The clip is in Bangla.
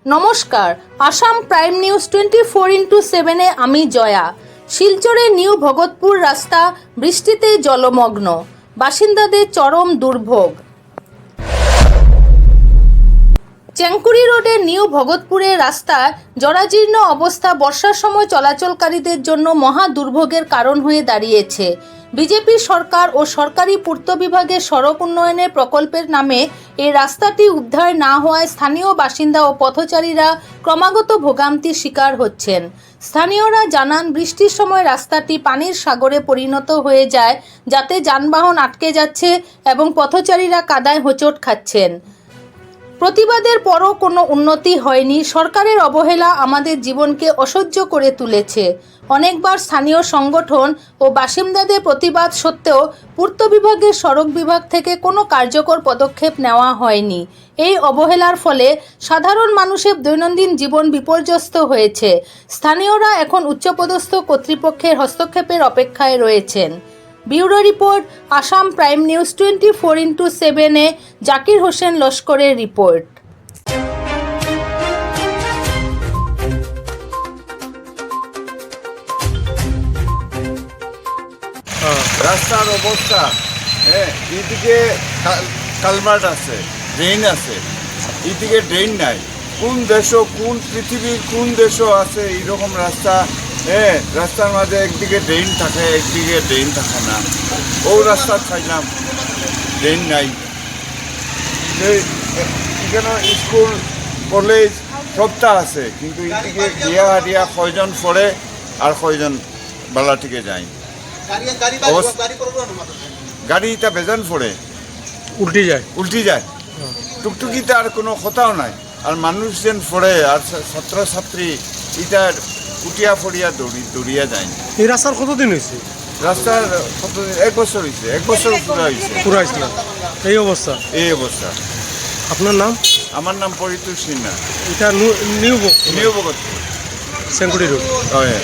নমস্কার, আসাম প্রাইম নিউজ 24x7-এ আমি জয়া। শিলচরে নিউ ভগতপুর রাস্তা বৃষ্টিতে জলমগ্ন, বাসিন্দাদের চরম দুর্ভোগ। চেঙ্কুরি রোডের নিউ ভগতপুরের রাস্তায় জরাজীর্ণ অবস্থা বর্ষার সময় চলাচলকারীদের জন্য মহা দুর্ভোগের কারণ হয়ে দাঁড়িয়েছে। বিজেপি সরকার ও সরকারি পূর্ত বিভাগের সড়ক উন্নয়নের প্রকল্পের নামে এই রাস্তাটি উদ্ধার না হওয়ায় স্থানীয় বাসিন্দা ও পথচারীরা ক্রমাগত ভোগান্তির শিকার হচ্ছেন। স্থানীয়রা জানান, বৃষ্টির সময় রাস্তাটি পানির সাগরে পরিণত হয়ে যায়, যাতে যানবাহন আটকে যাচ্ছে এবং পথচারীরা কাদায় হোঁচট খাচ্ছেন। প্রতিবাদের পরও কোনো উন্নতি হয়নি। সরকারের অবহেলা আমাদের জীবনকে অসহ্য করে তুলেছে। অনেকবার স্থানীয় সংগঠন ও বাসিন্দাদের প্রতিবাদ সত্ত্বেও পূর্ত বিভাগের সড়ক বিভাগ থেকে কোনো কার্যকর পদক্ষেপ নেওয়া হয়নি। এই অবহেলার ফলে সাধারণ মানুষের দৈনন্দিন জীবন বিপর্যস্ত হয়েছে। স্থানীয়রা এখন উচ্চপদস্থ কর্তৃপক্ষের হস্তক্ষেপের অপেক্ষায় রয়েছেন। Bureau report, Assam prime news 24x7-এ জাকির হোসেন লস্করের রিপোর্ট। রাস্তার অবস্থা, এইদিকে কালভার্ট আছে, ড্রেন আছে, এইদিকে ড্রেন নাই। কোন দেশও, কোন পৃথিবীর কোন দেশও আছে এইরকম রাস্তা? রাস্তার মাঝে একদিকে ড্রেন থাকে, একদিকে ড্রেন থাকে না। ও রাস্তা চাইলাম, ড্রেন নাই। এখানে স্কুল কলেজ সবটা আছে, কিন্তু এইদিকে বিয়া হারিয়া কয়জন পড়ে আর কয়জন বালা থেকে যায়। গাড়িটা বেজান পড়ে উল্টি যায়। টুকটুকিতে আর কোনো কথাও নাই। আর মানুষ যেন পড়ে, আর ছাত্রছাত্রী ইটার উঠিয়া ফড়িয়া দৌড়িয়া যায়। এই রাস্তার কতদিন হয়েছে? রাস্তার কতদিন? 1 বছর হয়েছে, 1 বছর পুরা হয়েছে। এই অবস্থা। আপনার নাম? আমার নাম পরিতোষ সিনহা। এটা নিউ ভগতপুর, চেঙ্কুরি রোড। হ্যাঁ।